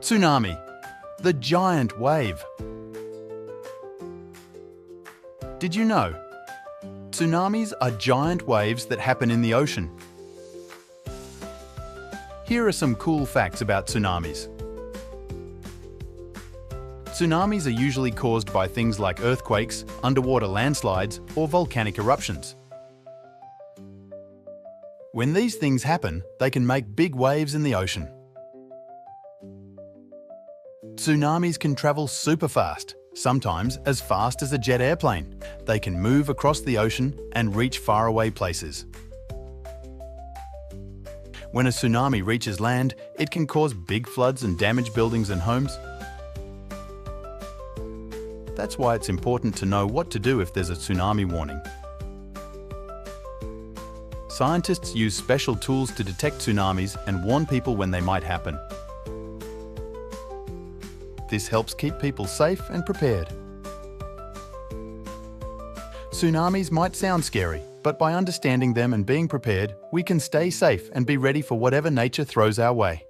Tsunami, the giant wave. Did you know? Tsunamis are giant waves that happen in the ocean. Here are some cool facts about tsunamis. Tsunamis are usually caused by things like earthquakes, underwater landslides, or volcanic eruptions. When these things happen, they can make big waves in the ocean. Tsunamis can travel super fast, sometimes as fast as a jet airplane. They can move across the ocean and reach faraway places. When a tsunami reaches land, it can cause big floods and damage buildings and homes. That's why it's important to know what to do if there's a tsunami warning. Scientists use special tools to detect tsunamis and warn people when they might happen. This helps keep people safe and prepared. Tsunamis might sound scary, but by understanding them and being prepared, we can stay safe and be ready for whatever nature throws our way.